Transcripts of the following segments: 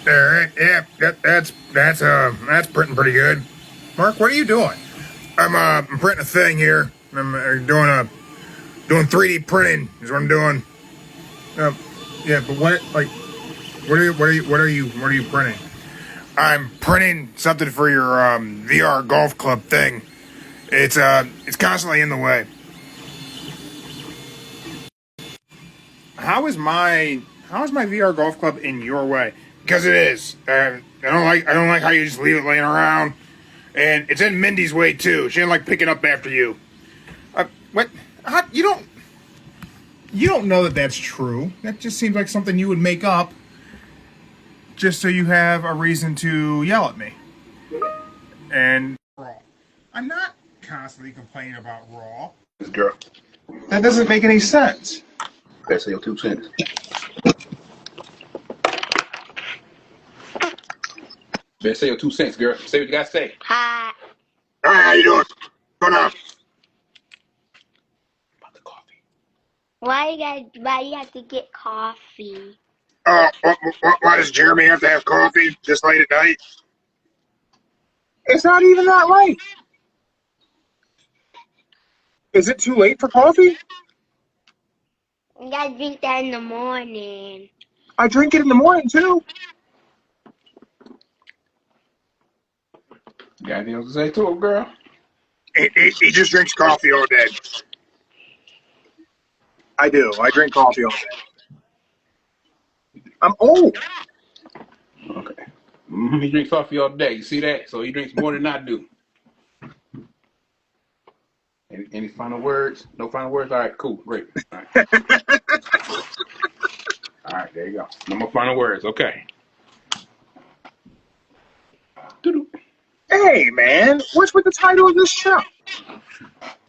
All right, yeah, that's printing pretty good. Mark, what are you doing? I'm printing a thing here. I'm doing 3D printing is what I'm doing. Um, yeah, but what are you printing? I'm printing something for your VR golf club thing. It's constantly in the way. How is my VR golf club in your way? Because it is. I don't like how you just leave it laying around, and it's in Mindy's way too. She didn't like picking up after you. What? You don't know that that's true. That just seems like something you would make up just so you have a reason to yell at me. And I'm not constantly complaining about Raw. This girl. That doesn't make any sense. Okay, say your 2 cents. Better say your 2 cents, girl. Say what you gotta say. Hi. All right, how you doing? What's going on? About the coffee. Why you have to get coffee? Why does Jeremy have to have coffee this late at night? It's not even that late. Is it too late for coffee? You gotta drink that in the morning. I drink it in the morning too. You got anything else to say to her, girl? He just drinks coffee all day. I do. I drink coffee all day. I'm old. Okay. He drinks coffee all day. You see that? So he drinks more than I do. Any final words? No final words? All right, cool. Great. All right. All right, there you go. No more final words. Okay. Doo-doo. Hey, man. What's with the title of this show?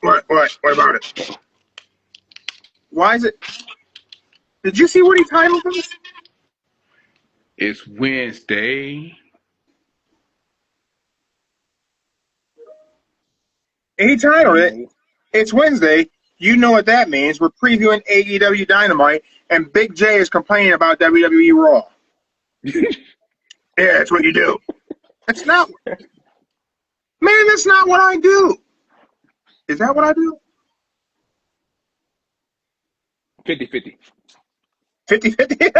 What about it? Why is it? Did you see what he titled this? It's Wednesday. He titled it. It's Wednesday. You know what that means. We're previewing AEW Dynamite, and Big J is complaining about WWE Raw. Yeah, that's what you do. That's not... Man, that's not what I do. Is that what I do? 50-50. 50-50?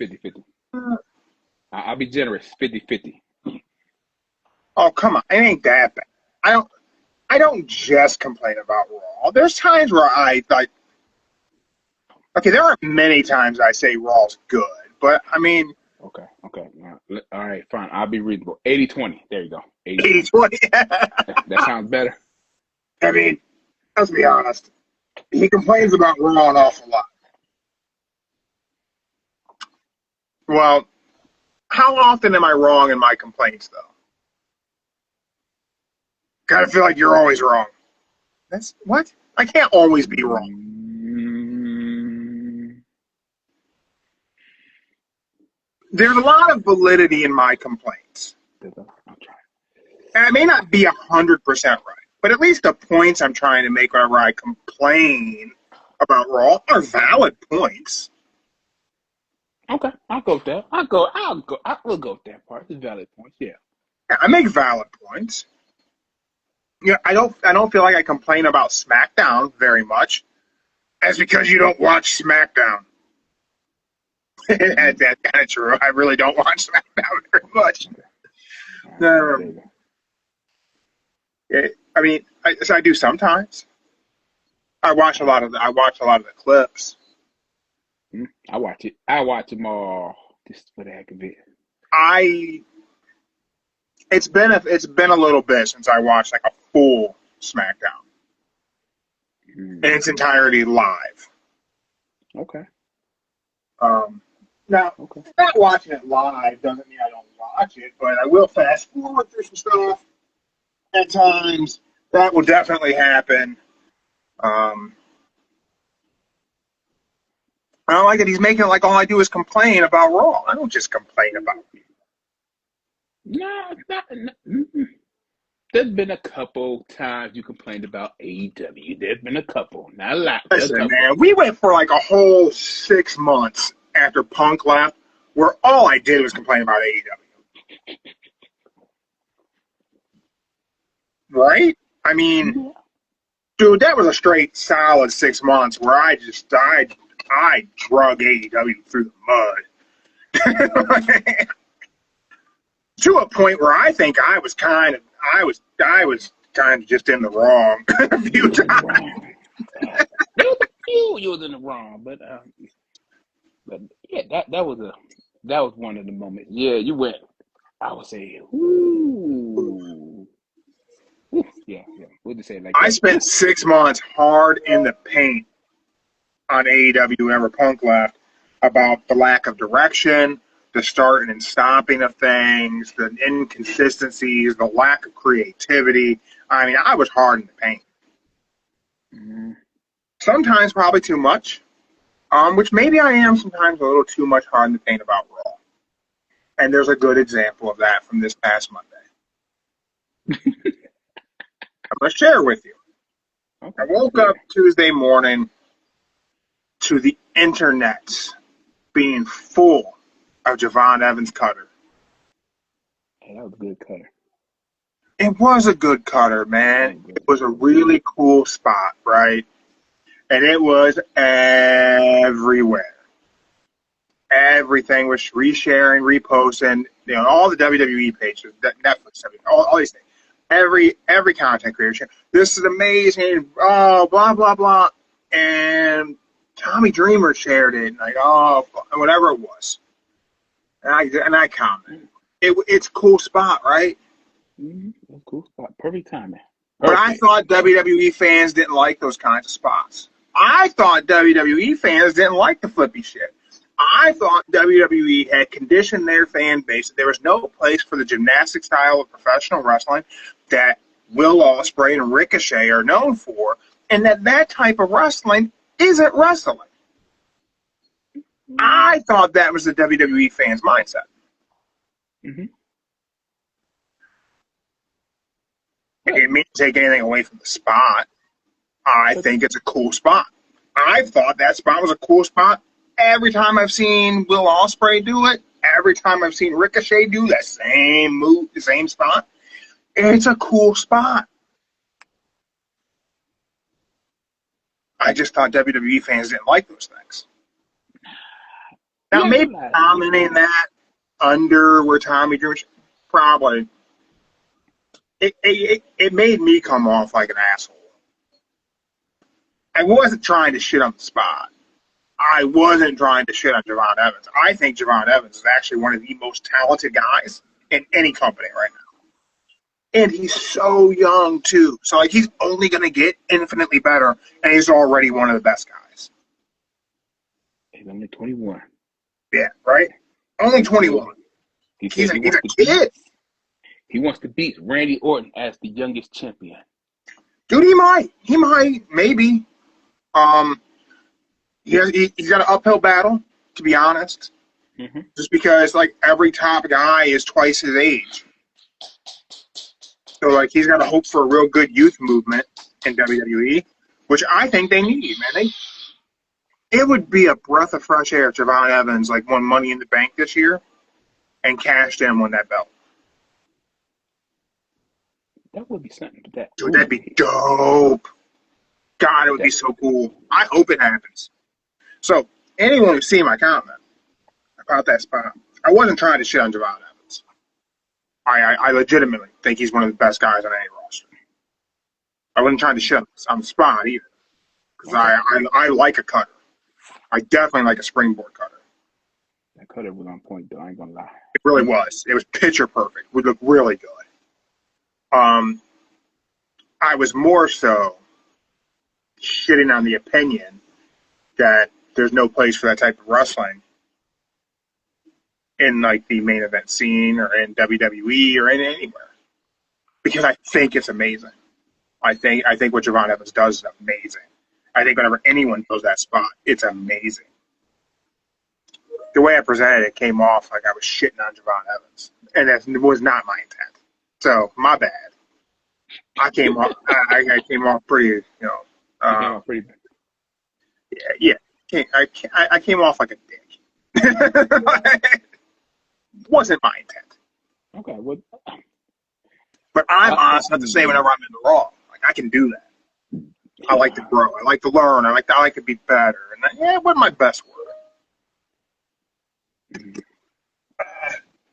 50-50. 50-50. I'll be generous. 50-50. Oh, come on. It ain't that bad. I don't just complain about Raw. There's times where okay, there aren't many times I say Raw's good, but I mean... Okay. All right, fine. I'll be reasonable. 80-20. There you go. 80-20. That sounds better. I mean, let's be honest. He complains about Raw an awful lot. Well, how often am I wrong in my complaints, though? Gotta feel like you're always wrong. That's what? I can't always be wrong. There's a lot of validity in my complaints. I may not be 100% right, but at least the points I'm trying to make whenever I complain about Raw are valid points. Okay, I'll go with that. I will go with that part. It's valid points, yeah. Yeah, I make valid points. Yeah, I don't feel like I complain about SmackDown very much. That's because you don't watch SmackDown. That's kind of true. I really don't watch SmackDown very much. I mean, I do sometimes. I watch a lot of the clips. I watch it. I watch them all just for the heck of it. It's been a little bit since I watched like a full SmackDown in its entirety live. Okay. Now, not watching it live doesn't mean I don't watch it, but I will fast forward through some stuff at times. That will definitely happen. I don't like that he's making it like all I do is complain about Raw. I don't just complain about it. No, there's been a couple times you complained about AEW. There's been a couple, not a lot. Listen, man, we went for like a whole 6 months after Punk left where all I did was complain about AEW. Right? I mean, dude, that was a straight solid 6 months where I drug AEW through the mud. To a point where I think I was kind of just in the wrong a few times. You was in the wrong, but yeah, that was one of the moments. Yeah, you went. I would say, ooh, yeah. We'll just say it like that. I spent 6 months hard in the paint on AEW whenever Punk left about the lack of direction, the starting and stopping of things, the inconsistencies, the lack of creativity. I mean, I was hard in the paint. Mm-hmm. Sometimes probably too much, which maybe I am sometimes a little too much hard in the paint about Raw. And there's a good example of that from this past Monday. I'm going to share with you. Okay. I woke up Tuesday morning to the internet being full of Javon Evans' cutter. Hey, that was a good cutter. It was a good cutter, man. It was a really cool spot, right? And it was everywhere. Everything was resharing, reposting, all the WWE pages, Netflix, all these things. Every content creator, this is amazing, oh, blah, blah, blah. And Tommy Dreamer shared it, and whatever it was. And I commented. It's a cool spot, right? Mm-hmm. That's cool spot. Perfect timing. But I thought WWE fans didn't like those kinds of spots. I thought WWE fans didn't like the flippy shit. I thought WWE had conditioned their fan base that there was no place for the gymnastic style of professional wrestling that Will Ospreay and Ricochet are known for, and that type of wrestling isn't wrestling. I thought that was the WWE fans' mindset. Mm-hmm. It didn't mean to take anything away from the spot. I think it's a cool spot. I thought that spot was a cool spot. Every time I've seen Will Ospreay do it, every time I've seen Ricochet do that same move, the same spot, it's a cool spot. I just thought WWE fans didn't like those things. Now, maybe commenting that under where Tommy Dreamer, probably, it made me come off like an asshole. I wasn't trying to shit on the spot. I wasn't trying to shit on Javon Evans. I think Javon Evans is actually one of the most talented guys in any company right now. And he's so young, too. So, he's only going to get infinitely better, and he's already one of the best guys. He's only 21. Yeah, right? Only 21. He's a kid. He wants to beat Randy Orton as the youngest champion. Dude, he might. Maybe. He's got an uphill battle, to be honest. Mm-hmm. Just because, every top guy is twice his age. So, he's got to hope for a real good youth movement in WWE, which I think they need, man. It would be a breath of fresh air if Javon Evans, won Money in the Bank this year and cashed in on that belt. That would be something. Dude, that'd be dope. God, it would be so cool. I hope it happens. So, anyone who's seen my comment about that spot, I wasn't trying to shit on Javon Evans. I legitimately think he's one of the best guys on any roster. I wasn't trying to shit on the spot either, because I like a cutter. I definitely like a springboard cutter. That cutter was on point, though. I ain't gonna lie. It really was. It was picture perfect. Would look really good. I was more so shitting on the opinion that there's no place for that type of wrestling in the main event scene or in WWE or in anywhere, because I think it's amazing. I think what Javon Evans does is amazing. I think whenever anyone does that spot, it's amazing. The way I presented it came off like I was shitting on Javon Evans, and that was not my intent. So my bad. I came off. I came off pretty. Pretty. Yeah. I came off like a dick. Wasn't my intent. Okay, well, But I'm honest enough to say whenever I'm in the Raw, like I can do that. I like to grow. I like to learn. I like to be better. And it wasn't my best work.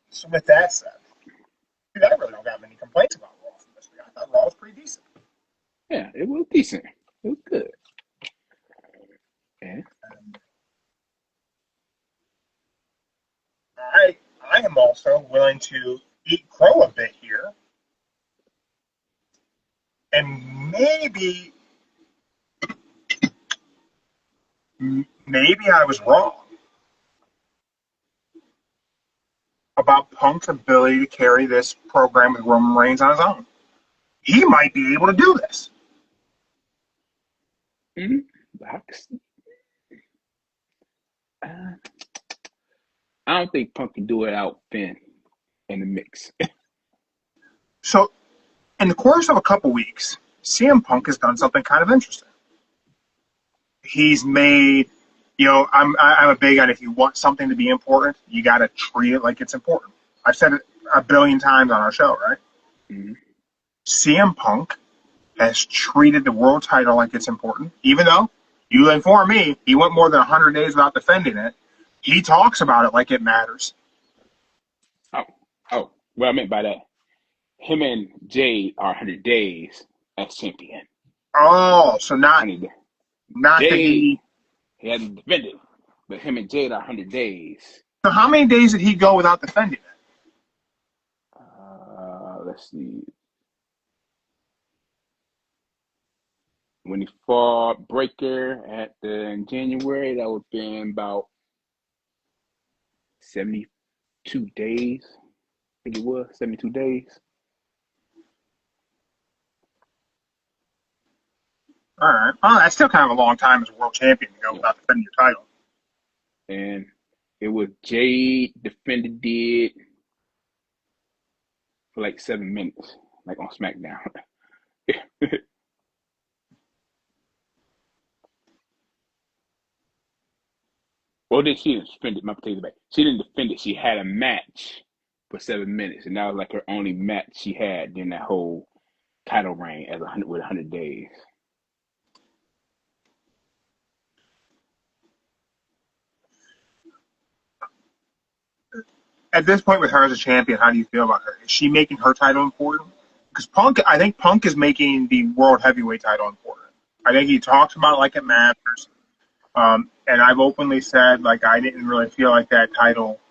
So with that said, dude, I really don't got many complaints about Raw from this week. I thought Raw was pretty decent. yeah, it was decent. It was good. Yeah. I am also willing to eat crow a bit here, and maybe I was wrong about Punk's ability to carry this program with Roman Reigns on his own. He might be able to do this. Mm-hmm. I don't think Punk can do it out Finn in the mix. So, in the course of a couple weeks, CM Punk has done something kind of interesting. He's made, I'm a big on if you want something to be important, you got to treat it like it's important. I've said it a billion times on our show, right? Mm-hmm. CM Punk has treated the world title like it's important, even though you inform me he went more than 100 days without defending it. He talks about it like it matters. Oh, what I meant by that, him and Jade are 100 days as champion. Oh, so not Jade, that he hasn't defended, but him and Jade are 100 days. So how many days did he go without defending it? Let's see. When he fought Breaker in January, that would have been about 72 days. I think it was 72 days. All right. Oh, that's still kind of a long time as a world champion to go without defending your title. And it was Jade defended it for like 7 minutes, like on SmackDown. Well, then she didn't defend it. My potato bag. She didn't defend it. She had a match for 7 minutes, and that was like her only match she had in that whole title reign as 100 days. At this point with her as a champion, how do you feel about her? Is she making her title important? Because I think Punk is making the world heavyweight title important. I think he talks about it like it matters. And I've openly said, like, I didn't really feel like that title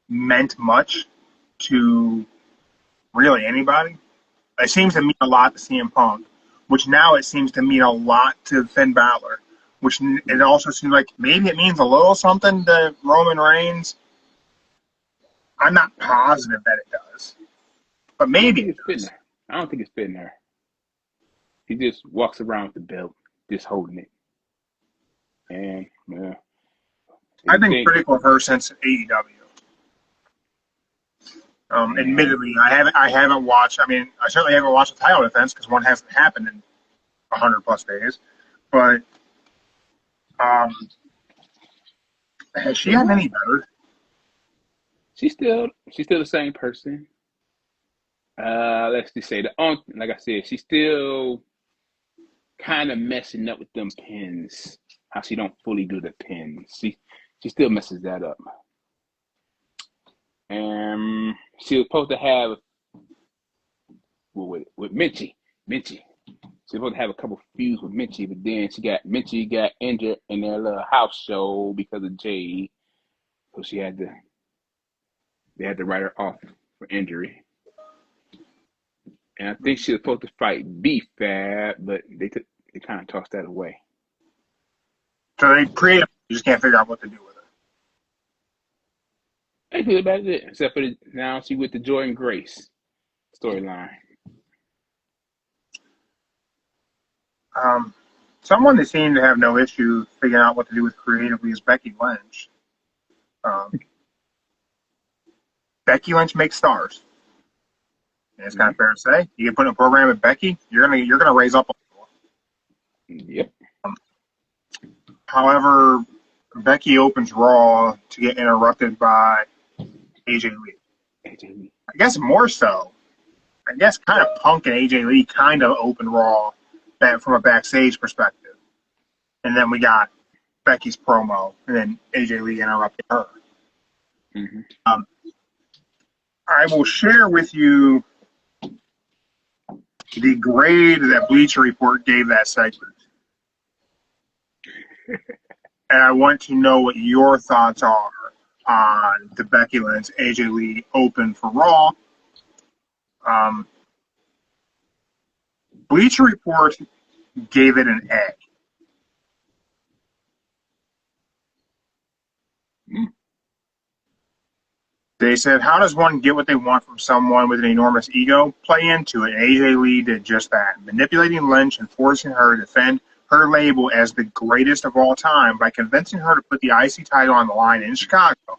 meant much to really anybody. It seems to mean a lot to CM Punk, which now it seems to mean a lot to Finn Balor, which it also seems like maybe it means a little something to Roman Reigns. I'm not positive that it does, but maybe it does. I don't think it's fitting her. He just walks around with the belt, just holding it. And I've been critical of her since AEW. Admittedly, I haven't watched. I mean, I certainly haven't watched a title defense because one hasn't happened in 100+ days. But has she gotten any better? She's still the same person. Let's just say like I said, she's still kind of messing up with them pins. How she don't fully do the pins. She still messes that up. And she was supposed to have with Minchie. She was supposed to have a couple feuds with Minchie, but then Minchie got injured in their little house show because of Jade. So they had to write her off for injury. And I think she was supposed to fight B-Fab, but they kind of tossed that away. So they create, you just can't figure out what to do with her. That's about it. Except for now she with the Jordan Grace storyline. Someone that seemed to have no issue figuring out what to do with creatively is Becky Lynch. Becky Lynch makes stars. And it's kind of fair to say. You can put in a program with Becky, you're gonna raise up a little. Yep. However, Becky opens Raw to get interrupted by AJ Lee. AJ Lee. I guess more so. I guess kind of Punk and AJ Lee kind of opened Raw from a backstage perspective. And then we got Becky's promo, and then AJ Lee interrupted her. Mm-hmm. I will share with you the grade that Bleacher Report gave that segment. And I want to know what your thoughts are on the Becky Lynch AJ Lee Open for Raw. Bleacher Report gave it an A. They said, how does one get what they want from someone with an enormous ego? Play into it. And AJ Lee did just that, manipulating Lynch and forcing her to defend her label as the greatest of all time by convincing her to put the IC title on the line in Chicago.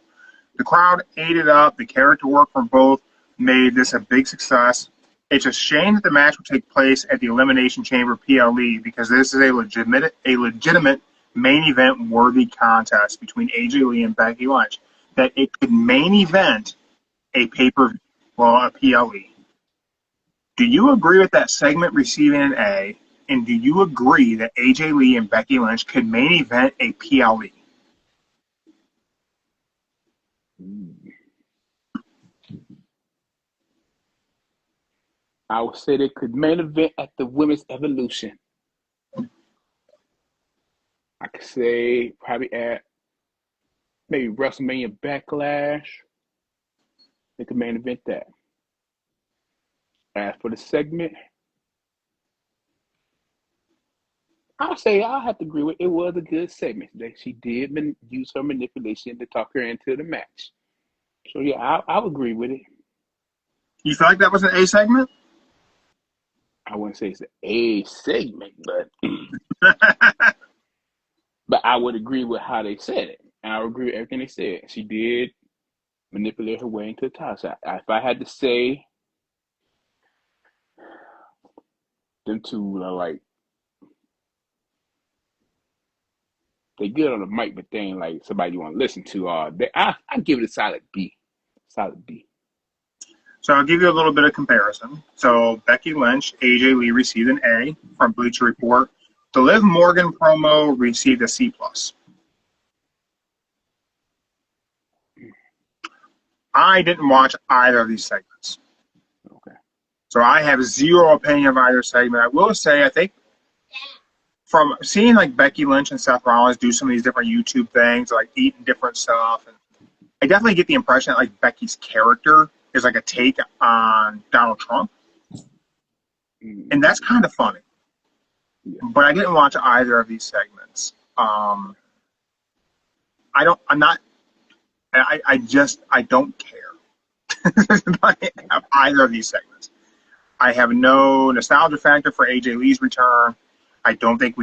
The crowd ate it up. The character work from both made this a big success. It's a shame that the match would take place at the Elimination Chamber PLE because this is a legitimate main event worthy contest between AJ Lee and Becky Lynch. That it could main event a pay-per-view, a PLE. Do you agree with that segment receiving an A? And do you agree that AJ Lee and Becky Lynch could main event a PLE? I would say they could main event at the Women's Evolution. I could say probably at maybe WrestleMania Backlash. They could main event that. As for the segment, I'll say I'll have to agree with it was a good segment. That she did use her manipulation to talk her into the match. So yeah, I'll agree with it. You feel like that was an A segment? I wouldn't say it's an A segment, but but I would agree with how they said it. And I would agree with everything they said. She did manipulate her way into the title shot. If I had to say, them two are like, they good on the mic, but they ain't like somebody you want to listen to. I give it a solid B. Solid B. So I'll give you a little bit of comparison. So Becky Lynch, AJ Lee received an A from Bleacher Report. The Liv Morgan promo received a C+. I didn't watch either of these segments. Okay. So I have zero opinion of either segment. I will say, I think from seeing like Becky Lynch and Seth Rollins do some of these different YouTube things, like eating different stuff, and I definitely get the impression that like Becky's character is like a take on Donald Trump. And that's kind of funny. Yeah. But I didn't watch either of these segments. I don't care about either of these segments. I have no nostalgia factor for AJ Lee's return. I don't think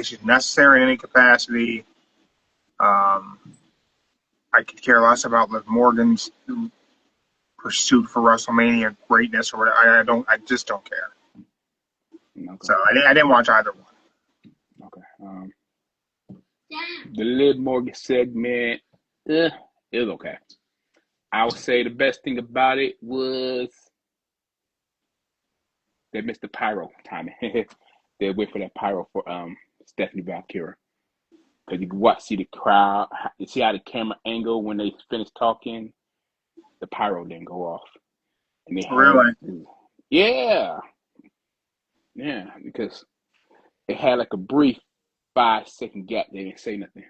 she's necessary in any capacity. I could care less about Liv Morgan's pursuit for WrestleMania greatness or whatever. I just don't care. Okay. So I didn't watch either one. Okay. The Liv Morgan segment, it was okay. I would say the best thing about it was they missed the pyro timing. They wait for that pyro for Stephanie Valkyrie. Because you can see the crowd, you see how the camera angle when they finish talking, the pyro didn't go off. And they really? Yeah, because it had like a brief 5-second gap. They didn't say nothing.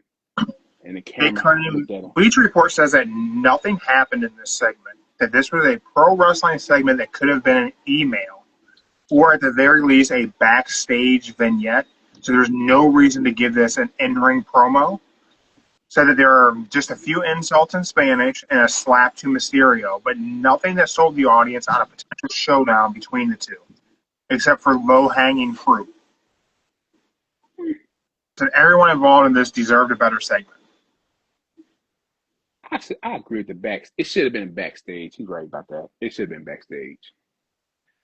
And the camera looked at them. Bleacher Report says that nothing happened in this segment, that this was a pro wrestling segment that could have been an email or at the very least a backstage vignette. So there's no reason to give this an in-ring promo. Said that there are just a few insults in Spanish and a slap to Mysterio, but nothing that sold the audience on a potential showdown between the two, except for low-hanging fruit. So everyone involved in this deserved a better segment. I agree with the back. It should have been backstage. He's right about that. It should have been backstage.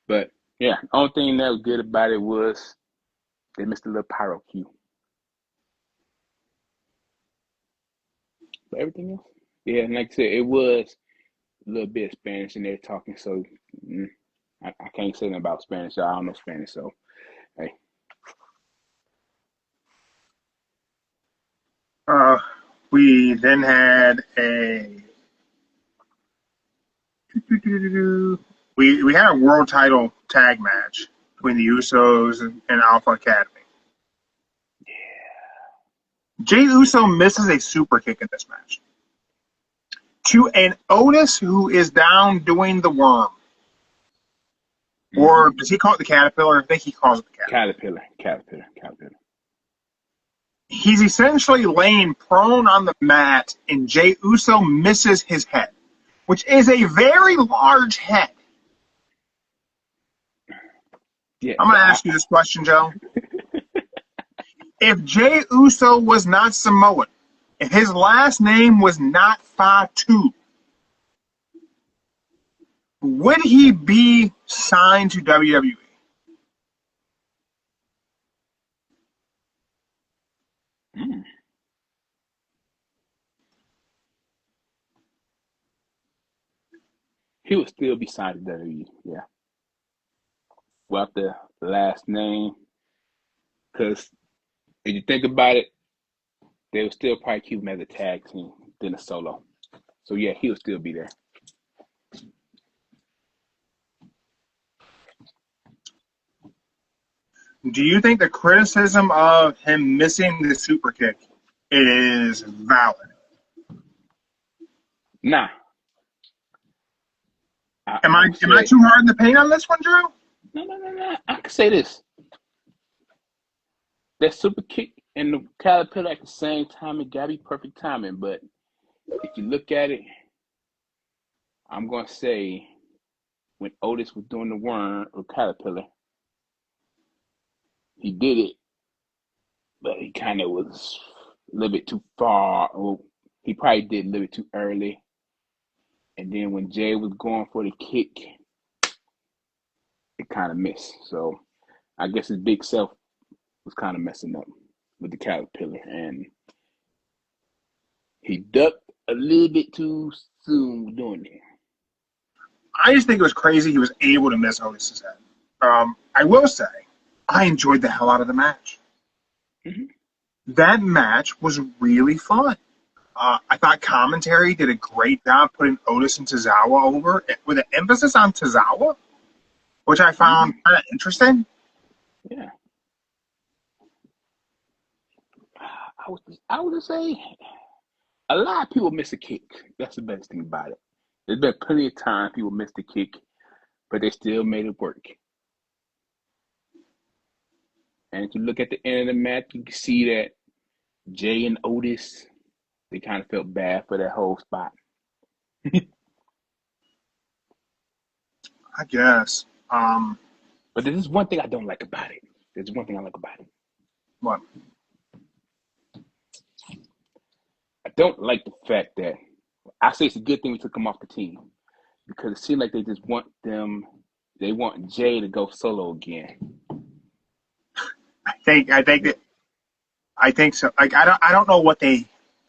But, yeah, the only thing that was good about it was they missed a little pyro cue. But everything else, Yeah, and like I said, it was a little bit of Spanish in there talking, so mm, I can't say nothing about Spanish. So I don't know Spanish, so hey. Uh, we then had we had a world title tag match between the Usos and Alpha Academy. Jay Uso misses a super kick in this match to an Otis who is down doing the worm. Or does he call it the caterpillar? I think he calls it the caterpillar. Caterpillar. He's essentially laying prone on the mat, and Jay Uso misses his head, which is a very large head. Yeah, I'm going to ask you this question, Joe. If Jay Uso was not Samoan, if his last name was not Fatu, would he be signed to WWE? mm, he would still be signed to WWE. Yeah, without the last name, because if you think about it, they would still probably keep him as a tag team than a solo. So yeah, he would still be there. Do you think the criticism of him missing the super kick is valid? Nah, Am I'm I gonna am I say too hard in the paint on this one, Drew? no. I can say this: that super kick and the caterpillar at the same time, it gotta be perfect timing. But if you look at it, I'm gonna say when Otis was doing the worm or caterpillar, he did it, but he kind of was a little bit too far. Or he probably did a little bit too early. And then when Jay was going for the kick, it kind of missed. So I guess his big self was kind of messing up with the caterpillar, and he ducked a little bit too soon doing it. I just think it was crazy he was able to miss Otis's head. I will say, I enjoyed the hell out of the match. Mm-hmm. That match was really fun. I thought commentary did a great job putting Otis and Tozawa over with an emphasis on Tozawa, which I found kind of interesting. Yeah, I would just say a lot of people miss a kick. That's the best thing about it. There's been plenty of times people missed the kick, but they still made it work. And if you look at the end of the match, you can see that Jay and Otis, they kind of felt bad for that whole spot. I guess. But there's one thing I don't like about it. There's one thing I like about it. What? I don't like the fact that I say it's a good thing we took him off the team because it seems like they just want them. They want Jay to go solo again. I think so. Like I don't know what they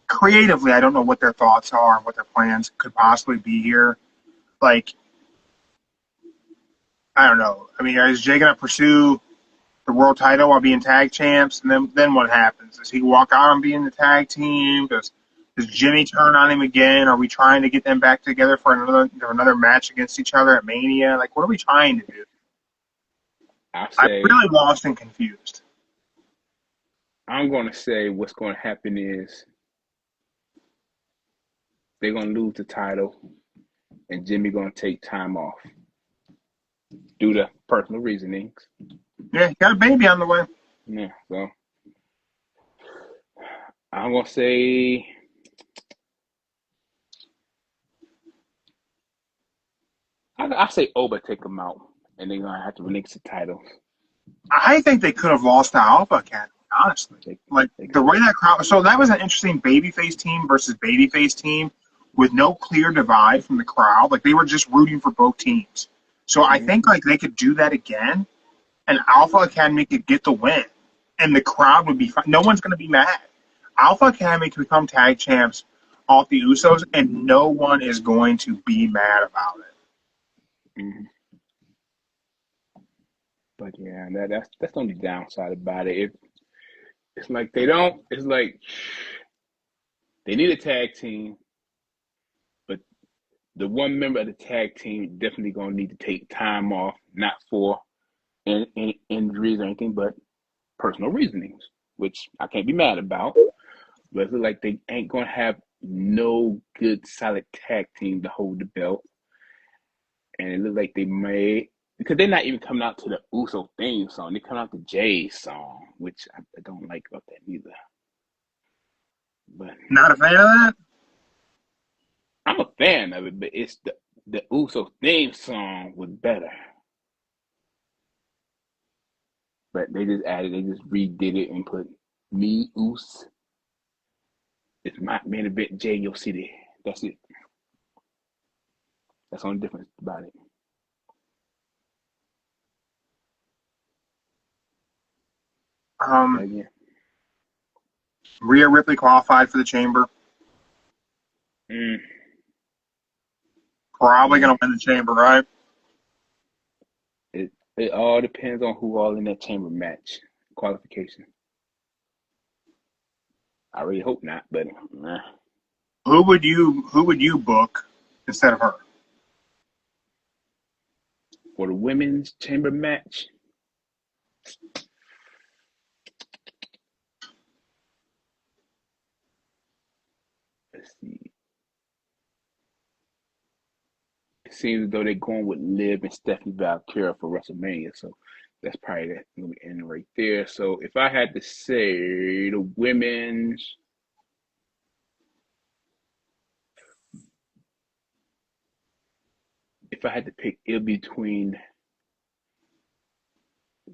creatively. I don't know what their thoughts are and what their plans could possibly be here. Like I don't know. I mean, is Jay gonna pursue the world title while being tag champs, and then what happens? Does he walk out on being the tag team? Does Jimmy turn on him again? Are we trying to get them back together for another match against each other at Mania? Like, what are we trying to do? I I'm say really lost and confused. I'm going to say what's going to happen is they're going to lose the title, and Jimmy going to take time off due to personal reasonings. Yeah, he got a baby on the way. Yeah, so I'm going to say I say Oba take him out, and they're going to have to relinquish the titles. I think they could have lost to Alpha Academy, honestly. Like the way that crowd. So that was an interesting babyface team versus babyface team with no clear divide from the crowd. Like they were just rooting for both teams. So I think like they could do that again, and Alpha Academy could get the win, and the crowd would be fine. No one's going to be mad. Alpha Academy could become tag champs off the Usos, and no one is going to be mad about it. Mm-hmm. But yeah, that's the only downside about it. It's like they don't. It's like they need a tag team, but the one member of the tag team definitely gonna need to take time off, not for injuries or anything, but personal reasonings, which I can't be mad about. But it looks like they ain't gonna have no good solid tag team to hold the belt, and it looks like they may, because they're not even coming out to the Uso theme song. They come out to Jay's song, which I don't like about that neither. But Not a fan of that? I'm a fan of it, but it's the Uso theme song was better. But they just redid it and put me, Us. It's my main event, Jay, your city. That's it. That's the only difference about it. Um, Yeah. Rhea Ripley qualified for the Chamber. Mm, Probably mm. going to win the Chamber, right? It all depends on who all in that chamber match qualification. I really hope not, but nah. Who would you book instead of her? For the women's chamber match, let's see. It seems as though they're going with Liv and Stephanie Valkyria for WrestleMania, so that's probably that going to end right there. So if I had to say the women's, if I had to pick, it'll be between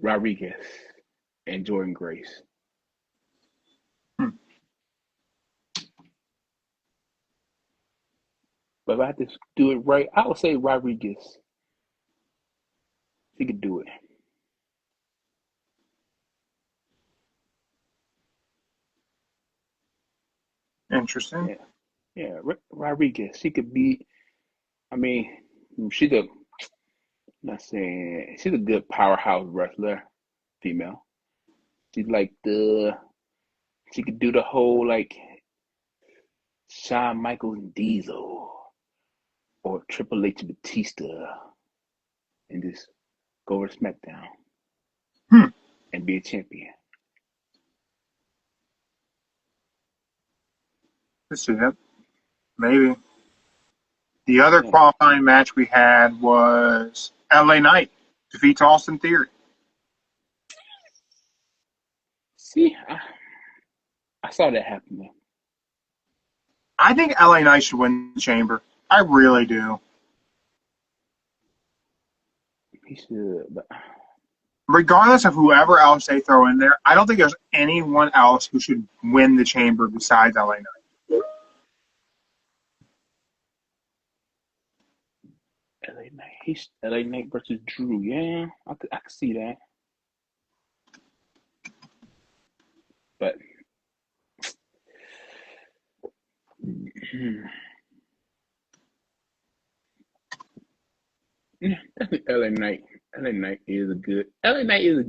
Rodriguez and Jordan Grace. Hmm. But if I had to do it right, I would say Rodriguez. He could do it. Interesting. Yeah, yeah. Rodriguez. She could be. I mean, she's a. Not saying she's a good powerhouse wrestler, female. She's like the. She could do the whole like Shawn Michaels and Diesel or Triple H and Batista, and just go over to SmackDown Hmm. and be a champion. Let's see that. Maybe. The other Yeah. qualifying match we had was LA Knight defeats Austin Theory. See, I saw that happening. I think LA Knight should win the Chamber. I really do. He should, but Regardless of whoever else they throw in there, I don't think there's anyone else who should win the Chamber besides LA Knight. LA Knight. He's LA Knight versus Drew. Yeah, I could see that. But yeah, definitely LA Knight. LA Knight is a good. LA Knight is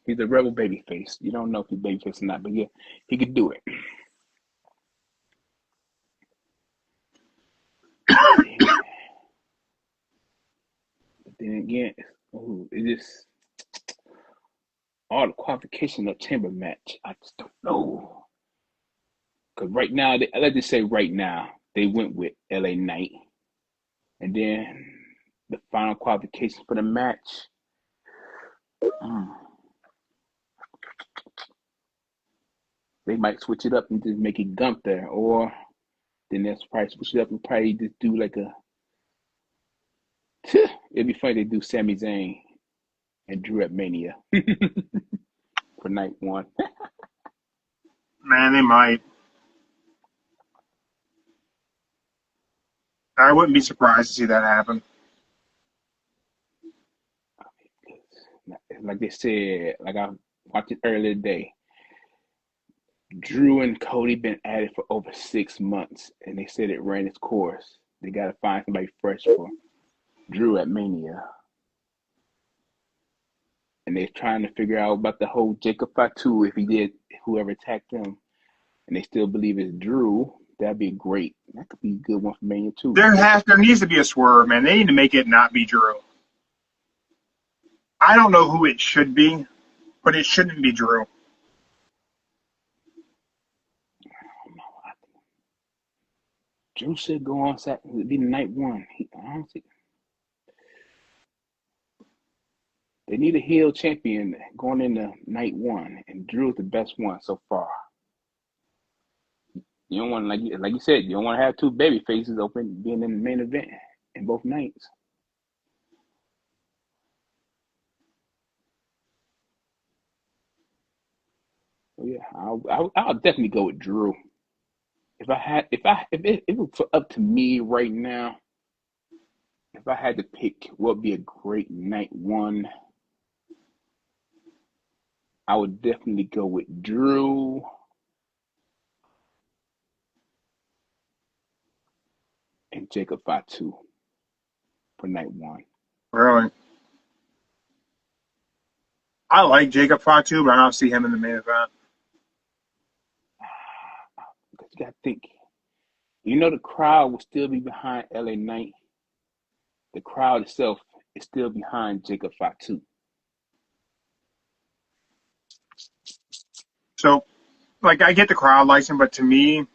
he's a rebel babyface. You don't know if he's babyface or not, but yeah, he could do it. Yeah. But then again, it just all the qualification of chamber match. I just don't know. Because right now, let's just say right now, they went with LA Knight. And then the final qualification for the match. They might switch it up and just make it Gunther, or then they'll probably switch it up and probably just do like a. It'd be funny they do Sami Zayn and Drew at Mania for night one. Man, they might. I wouldn't be surprised to see that happen. Like they said, like I watched it earlier today. Drew and Cody been at it for over 6 months, and they said it ran its course. They got to find somebody fresh for Drew at Mania. And they're trying to figure out about the whole Jacob Fatu, if he did, whoever attacked him. And they still believe it's Drew. That'd be great. That could be a good one for Mania too. There needs to be a swerve, man. They need to make it not be Drew. I don't know who it should be, but it shouldn't be Drew. Drew should go on Saturday. It'd be night one. I don't think they need a heel champion going into night one, and Drew is the best one so far. You don't want, like you said, you don't want to have two baby faces open being in the main event in both nights. So yeah, I'll definitely go with Drew. If it was up to me right now, if I had to pick what would be a great night one, I would definitely go with Drew. And Jacob Fatu for night one. Really? I like Jacob Fatu, but I don't see him in the main event. Because you got to think, the crowd will still be behind LA Knight. The crowd itself is still behind Jacob Fatu. So, like, I get the crowd license, but to me,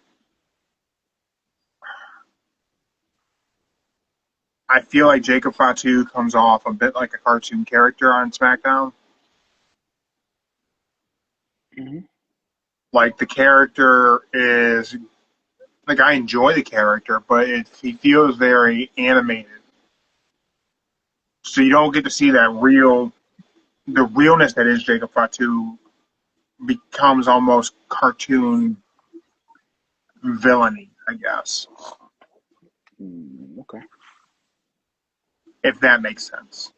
I feel like Jacob Fatu comes off a bit like a cartoon character on SmackDown. Mm-hmm. Like, the character is, like, I enjoy the character, but he feels very animated. So you don't get to see the realness that is Jacob Fatu becomes almost cartoon villainy, I guess. Okay. If that makes sense.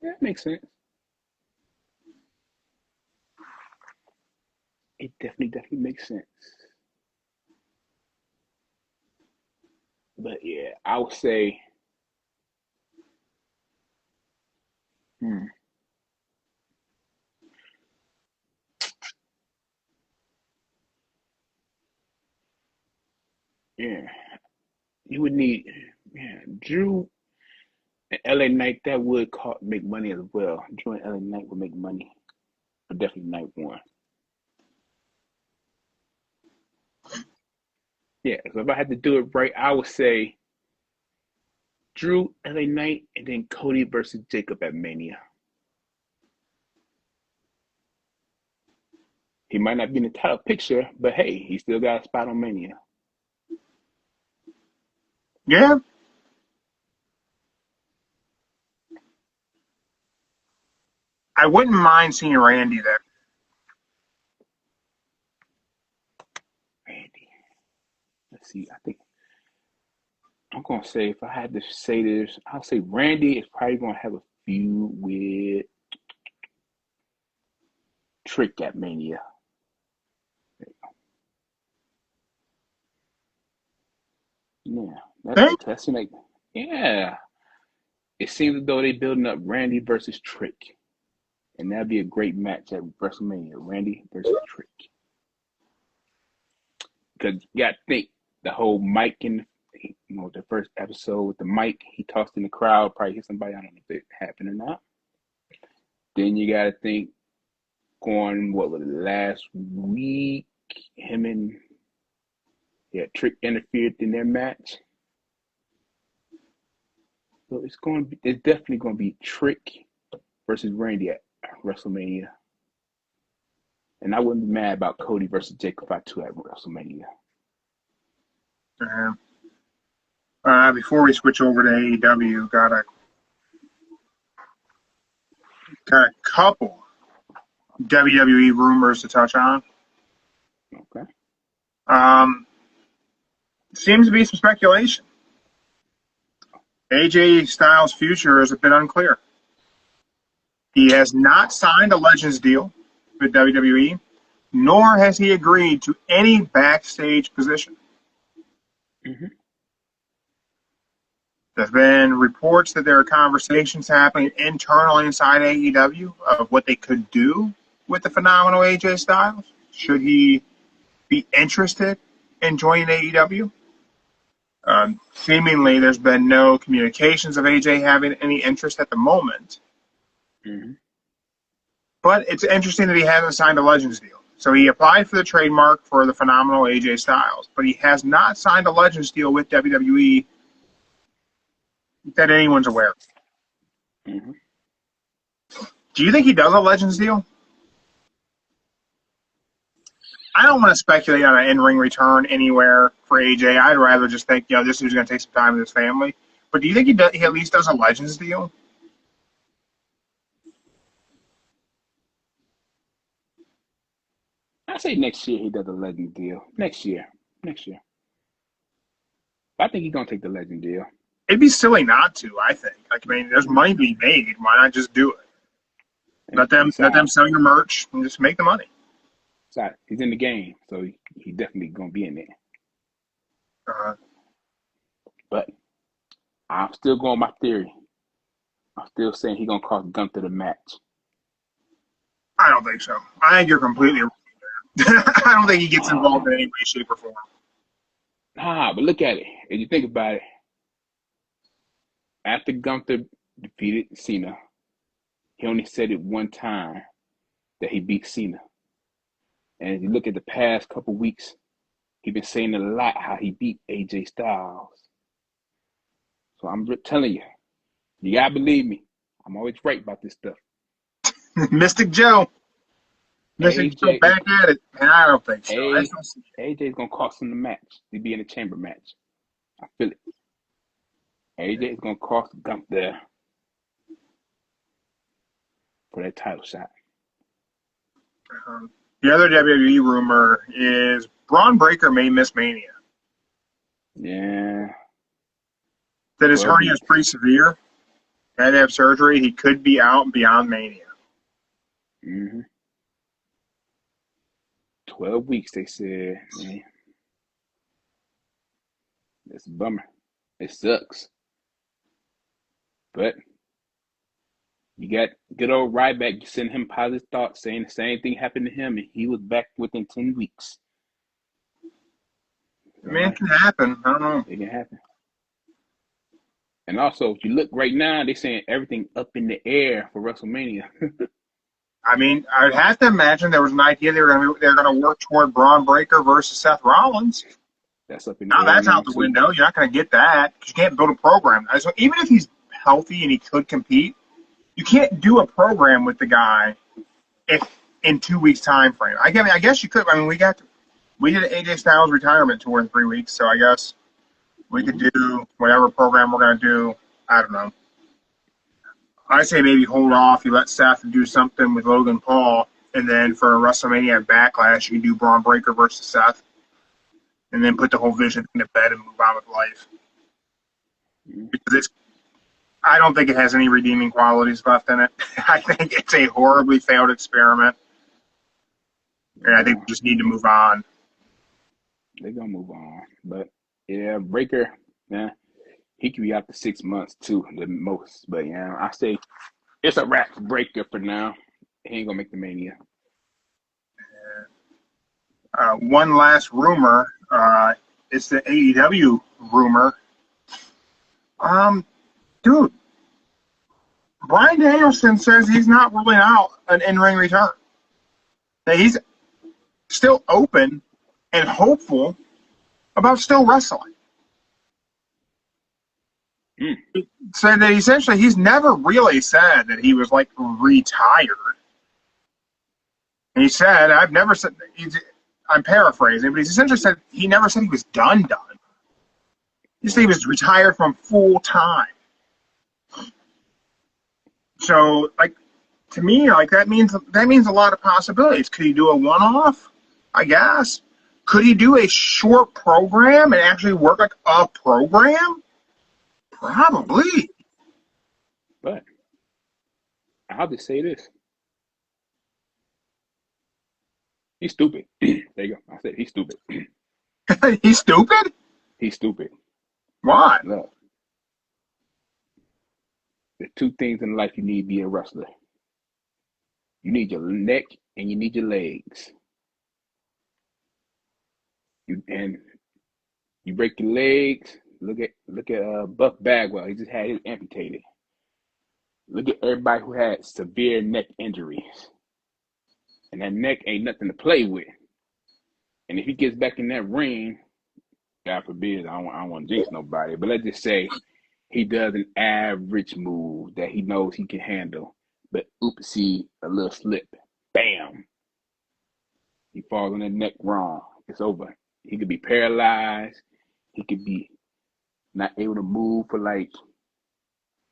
Yeah, it makes sense. It definitely makes sense. But yeah, I would say, yeah, you would need, Drew and LA Knight. That would make money as well. Drew and LA Knight would make money, but definitely night one. Yeah, so if I had to do it right, I would say Drew, LA Knight, and then Cody versus Jacob at Mania. He might not be in the title picture, but hey, he still got a spot on Mania. Yeah. I wouldn't mind seeing Randy there. Randy. Let's see. I think I'm going to say, if I had to say this, I'll say Randy is probably going to have a feud with Trick at Mania. Yeah, that's like, yeah. It seems as though they're building up Randy versus Trick, and that'd be a great match at WrestleMania. Randy versus Trick, because you got to think the whole mic in, the first episode with the mic, he tossed in the crowd, probably hit somebody. I don't know if it happened or not. Then you got to think, going, what was it, last week, him and Trick interfered in their match. So it's definitely going to be Trick versus Randy at WrestleMania. And I wouldn't be mad about Cody versus Jacob Fatu at WrestleMania. Before we switch over to AEW, got a couple WWE rumors to touch on. Okay. Seems to be some speculation. AJ Styles' future is a bit unclear. He has not signed a Legends deal with WWE, nor has he agreed to any backstage position. Mm-hmm. There's been reports that there are conversations happening internally inside AEW of what they could do with the phenomenal AJ Styles. Should he be interested in joining AEW? Seemingly, there's been no communications of AJ having any interest at the moment. Mm-hmm. But it's interesting that he hasn't signed a Legends deal. So he applied for the trademark for the phenomenal AJ Styles, but he has not signed a Legends deal with WWE that anyone's aware of. Mm-hmm. Do you think he does a Legends deal? I don't want to speculate on an in-ring return anywhere for AJ. I'd rather just think, this dude's going to take some time with his family. But do you think he at least does a Legends deal? I say next year he does a Legend deal. Next year. I think he's gonna take the Legend deal. It'd be silly not to, I think. There's money being made. Why not just do it? Let them sell your merch and just make the money. He's in the game, so he definitely gonna be in there. But I'm still going my theory. I'm still saying he's gonna cost Gunther the match. I don't think so. I think you're completely wrong there. I don't think he gets involved in any way, shape, or form. But look at it. If you think about it, after Gunther defeated Cena, he only said it one time that he beat Cena. And if you look at the past couple weeks, he's been saying a lot how he beat AJ Styles. So I'm telling you, you gotta believe me. I'm always right about this stuff. Mystic Joe. Mystic Joe back at it. And I don't think so. AJ's gonna cost him the match to be in a chamber match. I feel it. AJ is gonna cost Gunther for that title shot. The other WWE rumor is Braun Breaker may miss Mania. Yeah. That his hernia is pretty severe. Had to have surgery. He could be out beyond Mania. Mm-hmm. 12 weeks, they said. Man. It's a bummer. It sucks. But you got good old Ryback. You send him positive thoughts saying the same thing happened to him, and he was back within 10 weeks. It can happen. I don't know. It can happen. And also, if you look right now, they're saying everything up in the air for WrestleMania. I'd have to imagine there was an idea they were going to work toward Braun Breaker versus Seth Rollins. That's up in the air. Now that's out the window. You're not going to get that because you can't build a program. So even if he's healthy and he could compete, you can't do a program with the guy if in 2 weeks time frame. I guess you could. We did AJ Styles retirement tour in 3 weeks, so I guess we could do whatever program we're going to do. I don't know. I say maybe hold off. You let Seth do something with Logan Paul, and then for WrestleMania Backlash, you can do Braun Breaker versus Seth, and then put the whole vision into bed and move on with life. Because I don't think it has any redeeming qualities left in it. I think it's a horribly failed experiment, and I think we just need to move on. They're going to move on. But, yeah, Breaker, he could be out for 6 months, too, the most. But, I say it's a wrap for Breaker for now. He ain't going to make the Mania. One last rumor. It's the AEW rumor. Dude, Bryan Danielson says he's not ruling out an in-ring return. That he's still open and hopeful about still wrestling. He said that essentially he's never really said that he was like retired. And he said, I've never said, I'm paraphrasing, but he's essentially said he never said he was done. He said he was retired from full time. So, to me, that means a lot of possibilities. Could he do a one-off? I guess. Could he do a short program and actually work like a program? Probably. But I'll just say this. He's stupid. There you go. I said he's stupid. He's stupid? He's stupid. Why? Look, there's two things in life you need to be a wrestler. You need your neck and you need your legs. You break your legs. Look at Buck Bagwell. He just had his amputated. Look at everybody who had severe neck injuries. And that neck ain't nothing to play with. And if he gets back in that ring, God forbid, I don't want to jinx nobody, but let's just say he does an average move that he knows he can handle, but oopsie, a little slip, bam, he falls on the neck wrong. It's over. He could be paralyzed. He could be not able to move for like,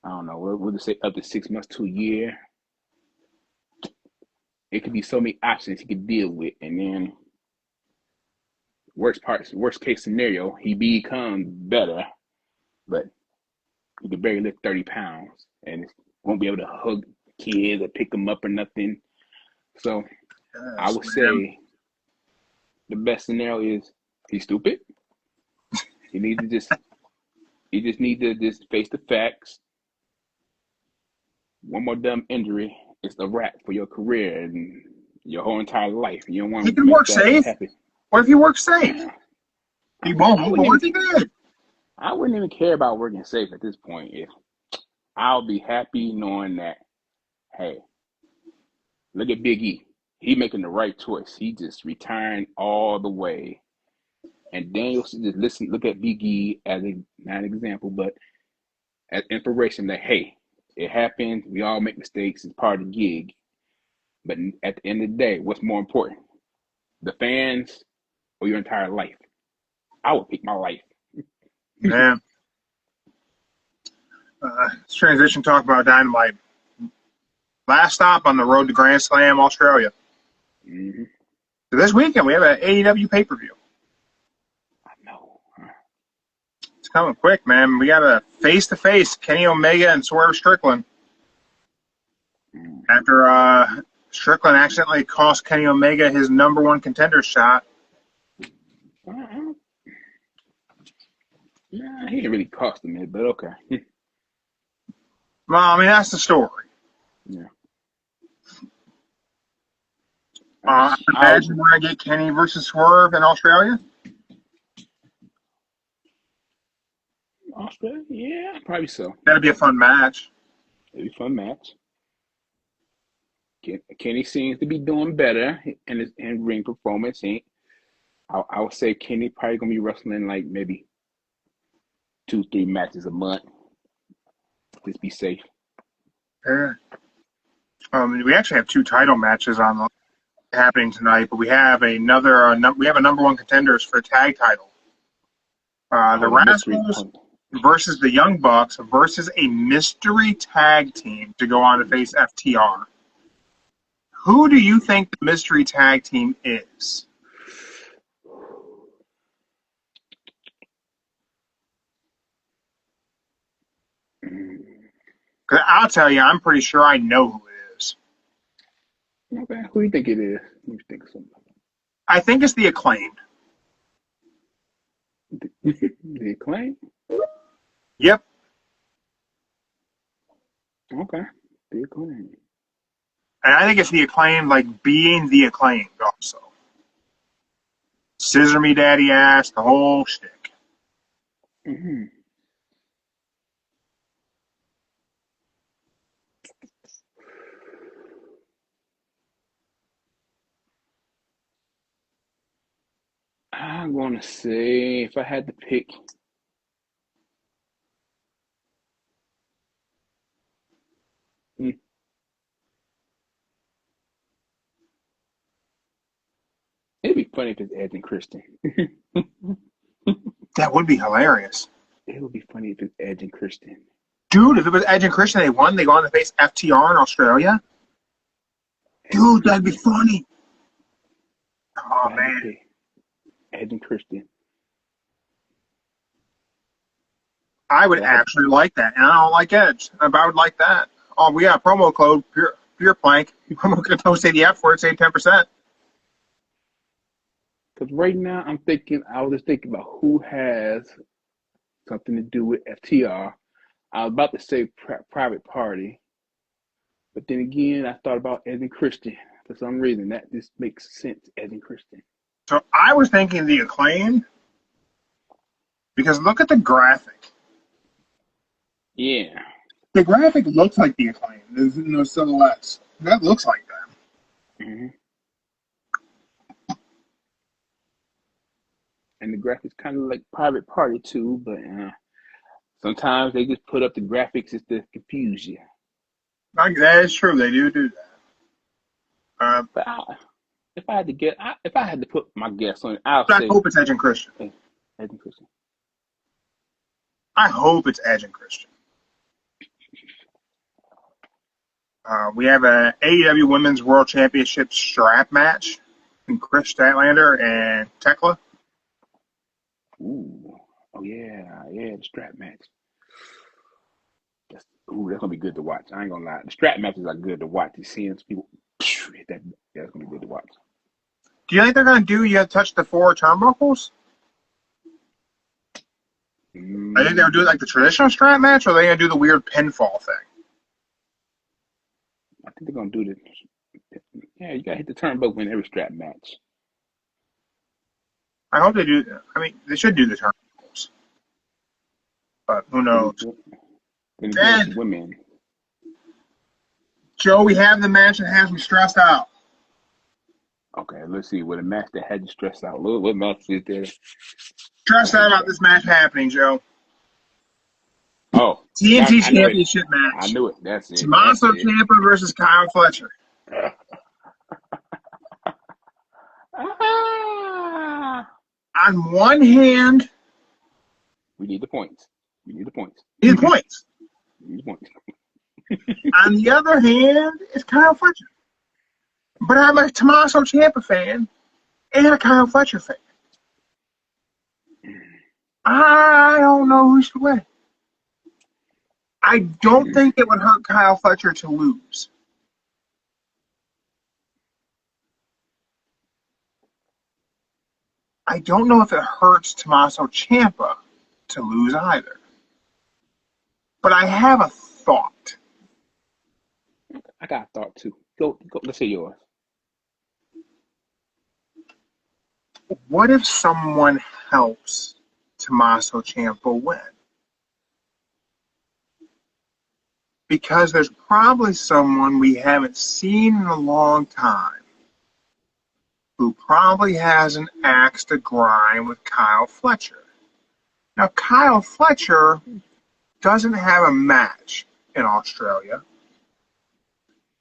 I don't know, we'll just say up to 6 months to a year. It could be so many options he could deal with, and then worst case scenario, he becomes better, but he could barely lift 30 pounds and won't be able to hug kids or pick them up or nothing. So I would say the best scenario is he's stupid. He just needs to just face the facts. One more dumb injury, it's a wrap for your career and your whole entire life. You don't want He can work safe. What if he works safe? He won't. What if he did? I wouldn't even care about working safe at this point. If I'll be happy knowing that, hey, look at Big E. He making the right choice. He just retiring all the way. And Daniel should just look at Big E as not an example, but as inspiration that, hey, it happens. We all make mistakes. It's part of the gig. But at the end of the day, what's more important? The fans or your entire life? I would pick my life. Man. Let's transition talk about Dynamite. Last stop on the road to Grand Slam, Australia. Mm-hmm. So this weekend, we have an AEW pay-per-view. I know. It's coming quick, man. We got a face-to-face, Kenny Omega and Swerve Strickland. After Strickland accidentally cost Kenny Omega his #1 contender shot. Nah, he didn't really cost him it, but okay. Well, I mean, that's the story. Yeah. I imagine we're going to get Kenny versus Swerve in Australia. Australia? Yeah, probably so. That'd be a fun match. It'd be a fun match. Kenny seems to be doing better in his ring performance. I would say Kenny probably going to be wrestling like maybe 2-3 matches a month. Just be safe. Yeah. We actually have 2 title matches happening tonight, but we have we have a #1 contenders for a tag title. The Rascals versus the Young Bucks versus a mystery tag team to go on to face FTR. Who do you think the mystery tag team is? I'll tell you, I'm pretty sure I know who it is. Okay, who do you think it is? Let me think of something. I think it's the Acclaimed. The Acclaim? Yep. Okay, the Acclaim. And I think it's the Acclaimed, like being the Acclaimed also. Scissor me daddy ass, the whole shtick. Mm-hmm. I'm going to say, if I had to pick, it'd be funny if it's Edge and Christian. That would be hilarious. It would be funny if it's Edge and Christian. Dude, if it was Edge and Christian, they won, they go on to face FTR in Australia. Dude, that'd be funny. Oh, man. Edge and Christian. I would actually like that, and I don't like Edge. I would like that. Oh, we got a promo code, Pure Plank. Promo code, don't say the F word, save 10%. Because right now I was just thinking about who has something to do with FTR. I was about to say Private Party, but then again, I thought about Edge and Christian. For some reason, that just makes sense, Edge and Christian. So I was thinking the Acclaim, because look at the graphic. Yeah. The graphic looks like the Acclaim. There's no silhouettes. That looks like them. Mm-hmm. And the graphics kind of like Private Party too, but sometimes they just put up the graphics just to confuse you. That is true. They do that. But if I had to put my guess on it, I'll I say hope it's Edge and Christian. Edge and Christian. I hope it's Edge and Christian. We have a AEW Women's World Championship strap match in Chris Statlander and Tekla. Ooh. Oh yeah, the strap match. That's gonna be good to watch. I ain't gonna lie. The strap matches are good to watch. You seeing people hit that, that's gonna be good to watch. Do you think they're gonna do you have to touch the 4 turnbuckles? I think they would do it like the traditional strap match, or are they gonna do the weird pinfall thing? I think they're gonna do this. Yeah, you gotta hit the turnbuckle in every strap match. I hope they do. I mean, they should do the turnbuckles, but who knows? Then women. Joe, we have the match that has me stressed out. Okay, let's see. What a match that had you stressed out. What match is there? Stressed out about this match happening, Joe. Oh, TNT Championship match. I knew it. That's it. Tommaso Ciampa versus Kyle Fletcher. On one hand, we need the points. We need the points. Need the points. We need the points. On the other hand, it's Kyle Fletcher. But I'm a Tommaso Ciampa fan and a Kyle Fletcher fan. I don't know who should win. I don't think it would hurt Kyle Fletcher to lose. I don't know if it hurts Tommaso Ciampa to lose either. But I have a thought. I got a thought too. Go. Let's hear yours. What if someone helps Tommaso Ciampa win? Because there's probably someone we haven't seen in a long time who probably has an axe to grind with Kyle Fletcher. Now, Kyle Fletcher doesn't have a match in Australia.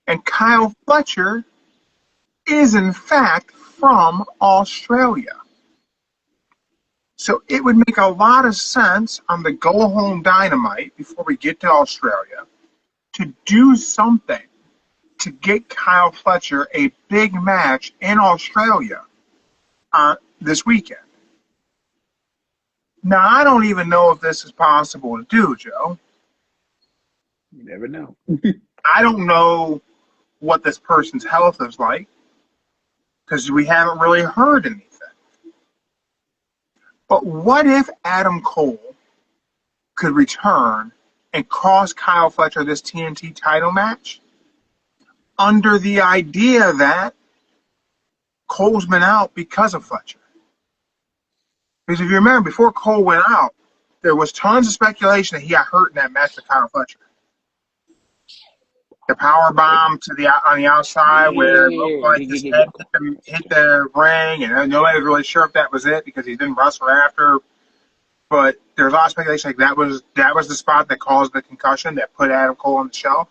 And Kyle Fletcher is, in fact, from Australia. So it would make a lot of sense on the go-home Dynamite before we get to Australia to do something to get Kyle Fletcher a big match in Australia this weekend. Now, I don't even know if this is possible to do, Joe. You never know. I don't know what this person's health is like because we haven't really heard anything. But what if Adam Cole could return and cost Kyle Fletcher this TNT title match under the idea that Cole's been out because of Fletcher? Because if you remember, before Cole went out, there was tons of speculation that he got hurt in that match with Kyle Fletcher. The power bomb on the outside where it looked like his head hit the ring, and nobody was really sure if that was it because he didn't wrestle after. But there's a lot of speculation like that was the spot that caused the concussion that put Adam Cole on the shelf.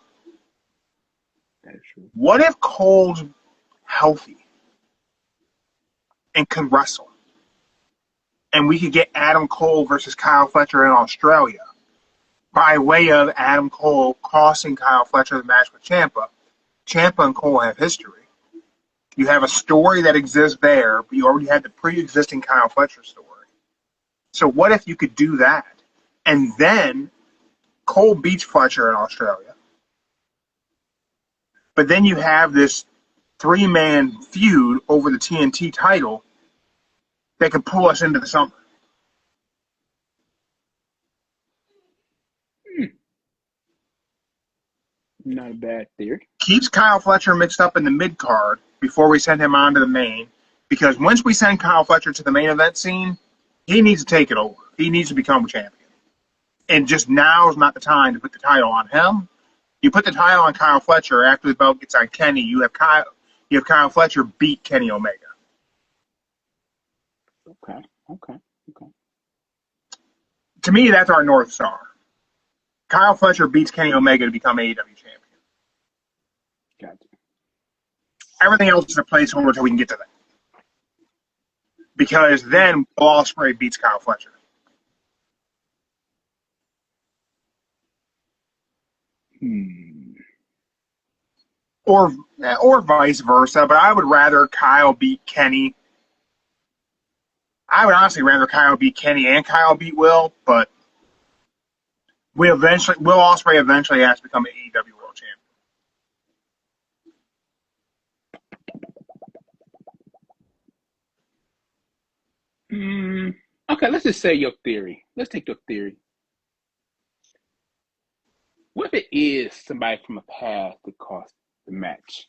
That is true. What if Cole's healthy and could wrestle? And we could get Adam Cole versus Kyle Fletcher in Australia by way of Adam Cole costing Kyle Fletcher the match with Ciampa. Ciampa and Cole have history. You have a story that exists there, but you already had the pre-existing Kyle Fletcher story. So what if you could do that? And then Cole beats Fletcher in Australia. But then you have this 3-man feud over the TNT title they could pull us into the summer. Not a bad theory. Keeps Kyle Fletcher mixed up in the mid card before we send him on to the main, because once we send Kyle Fletcher to the main event scene, he needs to take it over. He needs to become a champion. And just now is not the time to put the title on him. You put the title on Kyle Fletcher after the belt gets on Kenny. You have Kyle Fletcher beat Kenny Omega. Okay. To me, that's our North Star. Kyle Fletcher beats Kenny Omega to become AEW champion. Gotcha. Everything else is a placeholder until we can get to that. Because then Will Ospreay beats Kyle Fletcher. Or vice versa, but I would rather Kyle beat Kenny. I would honestly rather Kyle beat Kenny and Kyle beat Will, but Will Ospreay eventually has to become an AEW World Champion. Okay, let's just say your theory. Let's take your theory. What if it is somebody from a past that cost the match?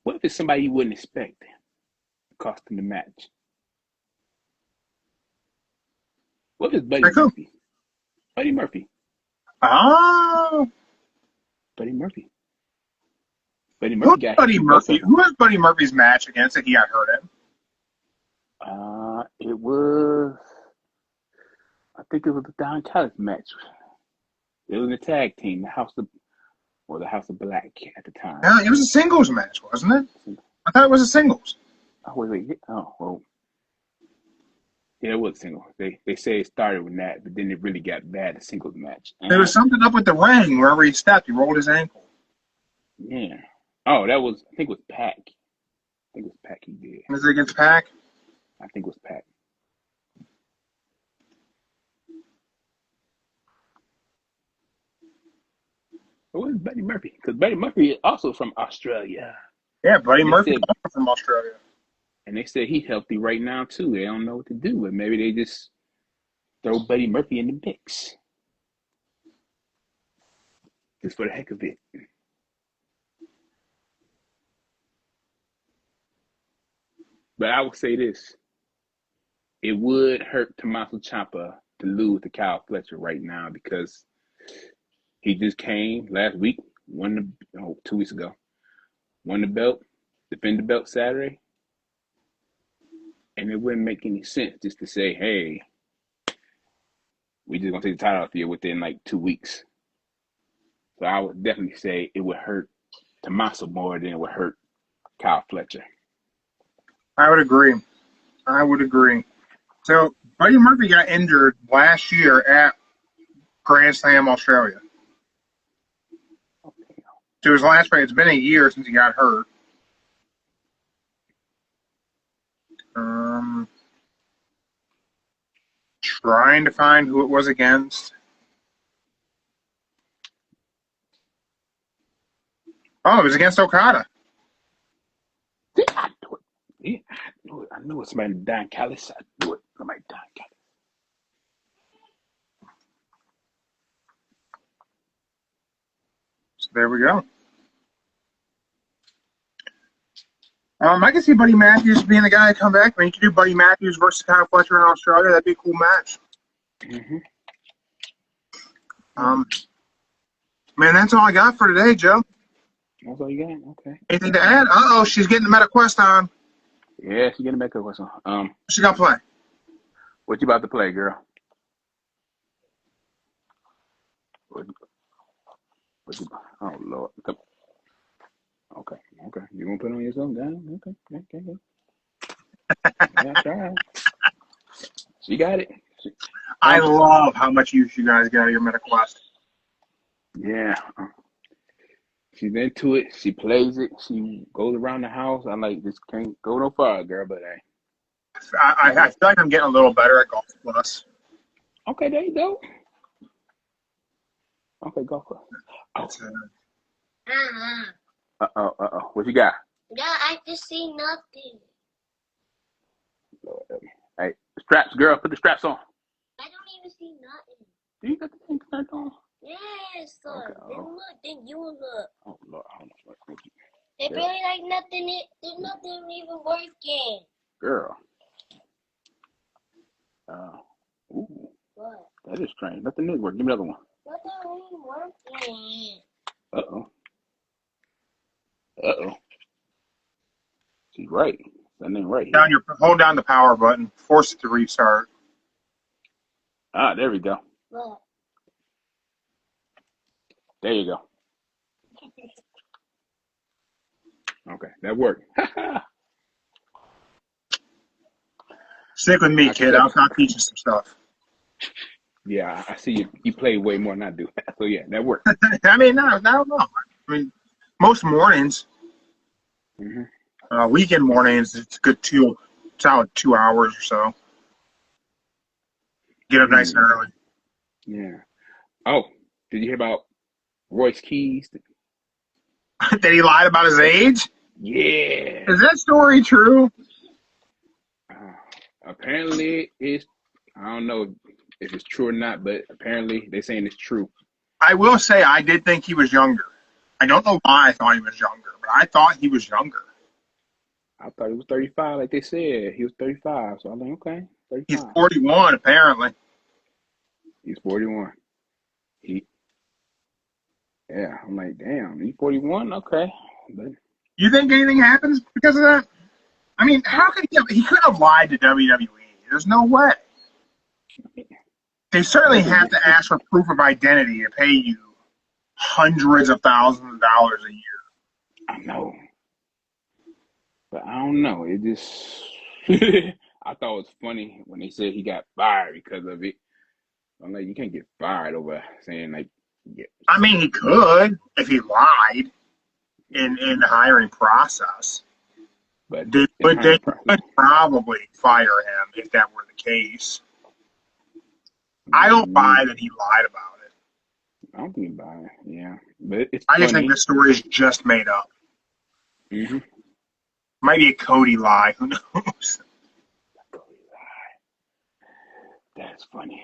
What if it's somebody you wouldn't expect costing the match? What if it's Buddy Murphy? Buddy Murphy. Oh. Buddy Murphy. Buddy Murphy got Buddy Murphy. Who was Buddy Murphy's match against that he got hurt in? It was, I think it was the Don Callis match. It was a tag team, the House of Black at the time. Yeah, it was a singles match, wasn't it? I thought it was a singles. Oh, wait. Oh, well. Yeah, it was single. They say it started with that, but then it really got bad, the singles match. There was something up with the ring wherever he stepped. He rolled his ankle. Yeah. Oh, I think it was Pac. He did. Was it against Pac? I think it was Pac. It was Buddy Murphy, because Buddy Murphy is also from Australia. Yeah, Buddy Murphy from Australia. And they said he's healthy right now, too. They don't know what to do, but maybe they just throw Buddy Murphy in the mix. Just for the heck of it. But I would say this. It would hurt Tommaso Ciampa to lose to Kyle Fletcher right now, because he just came last week, 2 weeks ago, won the belt, defended the belt Saturday, and it wouldn't make any sense just to say, hey, we just going to take the title off you within like 2 weeks. So I would definitely say it would hurt Tommaso more than it would hurt Kyle Fletcher. I would agree. So Buddy Murphy got injured last year at Grand Slam Australia. To his last fight, it's been a year since he got hurt. Trying to find who it was against. Oh, it was against Okada. I knew it was somebody Don Callis. I knew it. Somebody Don Callis. So there we go. I can see Buddy Matthews being the guy to come back. I mean, you could do Buddy Matthews versus Kyle Fletcher in Australia. That'd be a cool match. Man, that's all I got for today, Joe. That's all you got? Okay. Anything to add? She's getting the Meta Quest on. Yeah, she's getting the Meta Quest on. What she got to play? What you about to play, girl? Oh, Lord. Okay. You gonna put on yourself down? Okay. That's all right. She got it. I love how much use you guys get out of your Meta Quest. Yeah. She's into it. She plays it. She goes around the house. I like this. Can't go no far, girl, but hey. I feel like I'm getting a little better at Golf Plus. Okay, there you go. Okay, Golf Plus. Uh-oh. What you got? Yeah, I just see nothing. straps, girl. Put the straps on. I don't even see nothing. Do you got the thing turned on? Yes, son. Okay, Then look, then you look. Oh Lord, hold on. It really like nothing. There's nothing even working. Girl. Ooh, What? that is strange. Nothing is working. Give me another one. Nothing even working. Uh-oh. She's right. That ain't right Down here. hold down the power button. Force it to restart. Ah, there we go. What? There you go. Okay, that worked. Stick with me, kid. I'll teach you some stuff. Yeah, I see you play way more than I do. So yeah, that worked. I mean, I don't know. I mean, most mornings, weekend mornings, it's good solid 2 hours or so. Get up nice and early. Yeah. Oh, did you hear about Royce Keys? That he lied about his age? Yeah. Is that story true? Apparently, it's, I don't know if it's true or not, but apparently they're saying it's true. I will say I did think he was younger. I don't know why I thought he was younger, but I thought he was younger. I thought he was 35, like they said. He was 35, so I'm like, okay, 35. He's 41, apparently. He's 41. Yeah, I'm like, damn, he's 41? Okay. But You think anything happens because of that? I mean, how could he couldn't have lied to WWE. There's no way. They certainly have to ask for proof of identity to pay you hundreds of thousands of dollars a year. I know. But I don't know. It just, I thought it was funny when they said he got fired because of it. I'm like, you can't get fired over saying, like, yeah. I mean, he could if he lied in the hiring process. But they could probably fire him if that were the case. I don't buy that he lied about it. I don't think he lied. Yeah, but it's I funny. just think the story is just made up. Mm-hmm. Might be a Cody lie. Who knows? Cody lie. That's funny.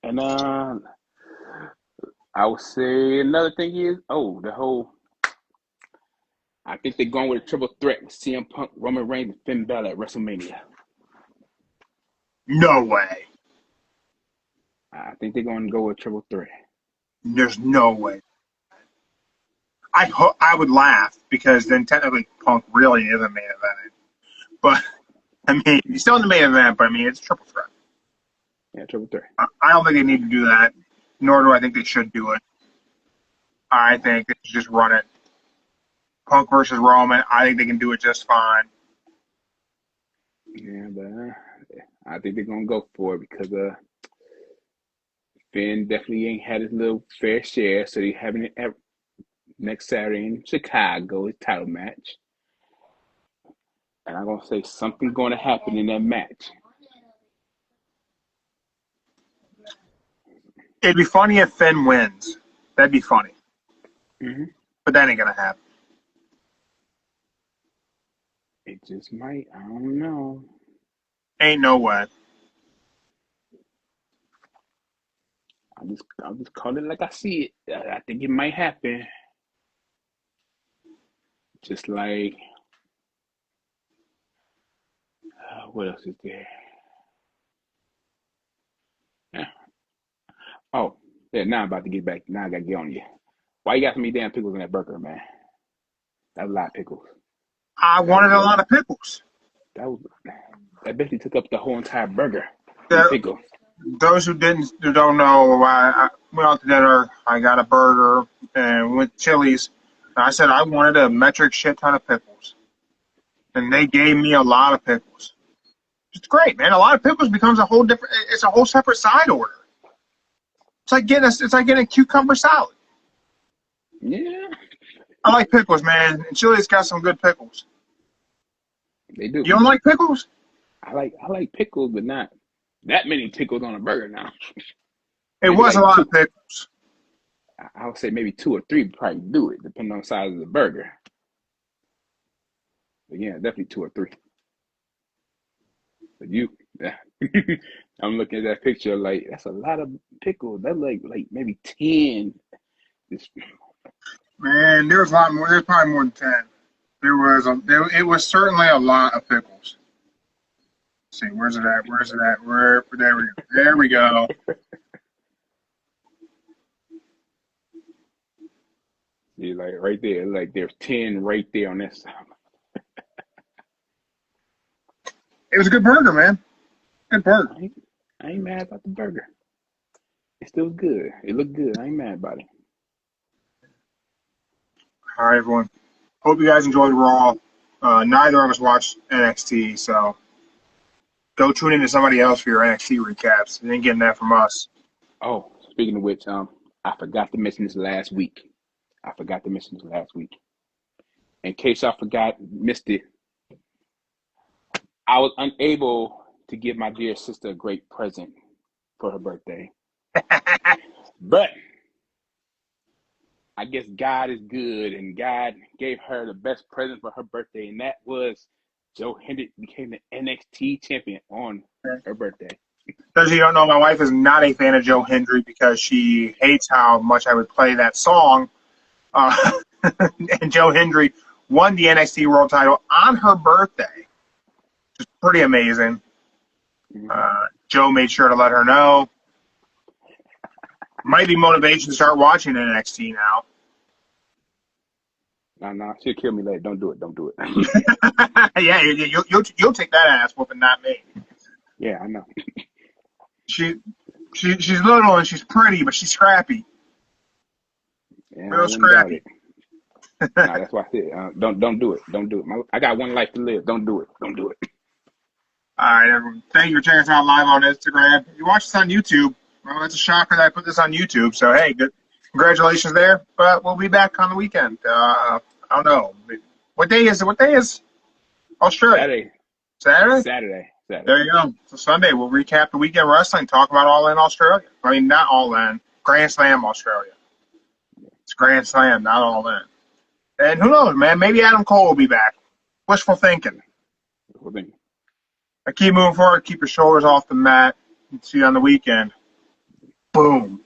And I would say another thing is, the whole. I think they're going with a triple threat with CM Punk, Roman Reigns, and Finn Balor at WrestleMania. No way. I think they're going to go with a triple threat. There's no way. I would laugh because then technically Punk really is a main event. But I mean, he's still in the main event. But I mean, it's a triple threat. Yeah, triple threat. I don't think they need to do that. Nor do I think they should do it. I think they should just run it. Punk versus Roman. I think they can do it just fine. Yeah, but I think they're gonna go for it because Finn definitely ain't had his little fair share, so they're having it next Saturday in Chicago, his title match. And I'm gonna say something's gonna happen in that match. It'd be funny if Finn wins. That'd be funny. Mm-hmm. But that ain't gonna happen. It just might. I don't know. Ain't no way. I'll just call it like I see it. I think it might happen. Just like what else is there? Yeah. Oh, yeah. Now I'm about to get back. Now I gotta get on you. Why you got so many damn pickles in that burger, man? That was a lot of pickles. I wanted a lot of pickles. That basically took up the whole entire burger. Pickles. Those who don't know, I went out to dinner. I got a burger and went to Chili's. I said I wanted a metric shit ton of pickles, and they gave me a lot of pickles. It's great, man. A lot of pickles becomes a whole different. It's a whole separate side order. It's like getting a cucumber salad. Yeah. I like pickles, man. And Chili's got some good pickles. They do. You don't like pickles? I like pickles, but not that many pickles on a burger now. It was like a lot of pickles. I would say maybe 2 or 3 would probably do it, depending on the size of the burger. But yeah, definitely 2 or 3. But you, yeah. I'm looking at that picture like that's a lot of pickles. That's like maybe 10. It's, Man, there was a lot more. There's probably more than 10. It was certainly a lot of pickles. Let's see, where's it at? Where's it at? There we go. There we go. see, like right there, like there's 10 right there on that side. It was a good burger, man. Good burger. I ain't mad about the burger. It still good. It looked good. I ain't mad about it. All right, everyone. Hope you guys enjoyed Raw. Neither of us watched NXT, so go tune into somebody else for your NXT recaps. You ain't getting that from us. Oh, speaking of which, I forgot to mention this last week. In case I missed it, I was unable to give my dear sister a great present for her birthday. But I guess God is good, and God gave her the best present for her birthday, and that was Joe Hendrick became the NXT champion on her birthday. Those of you who don't know, my wife is not a fan of Joe Hendry because she hates how much I would play that song. And Joe Hendry won the NXT World title on her birthday, which is pretty amazing. Joe made sure to let her know. Might be motivation to start watching NXT now. No, she'll kill me later. Don't do it. Yeah, you'll take that ass whooping, not me. Yeah, I know. She's little and she's pretty, but she's scrappy. Yeah, Real scrappy. No, that's why I said don't do it. Don't do it. I got one life to live. Don't do it. All right, everyone. Thank you for checking us out live on Instagram. If you watch this on YouTube, well, it's a shocker that I put this on YouTube. So, hey, good. Congratulations there. But we'll be back on the weekend. I don't know. What day is it? What day is Australia? Saturday. There you go. So Sunday, we'll recap the weekend wrestling, talk about All In Australia. I mean, not All In. Grand Slam Australia. It's Grand Slam, not All In. And who knows, man? Maybe Adam Cole will be back. Wishful thinking. I keep moving forward. Keep your shoulders off the mat. See you on the weekend. Boom.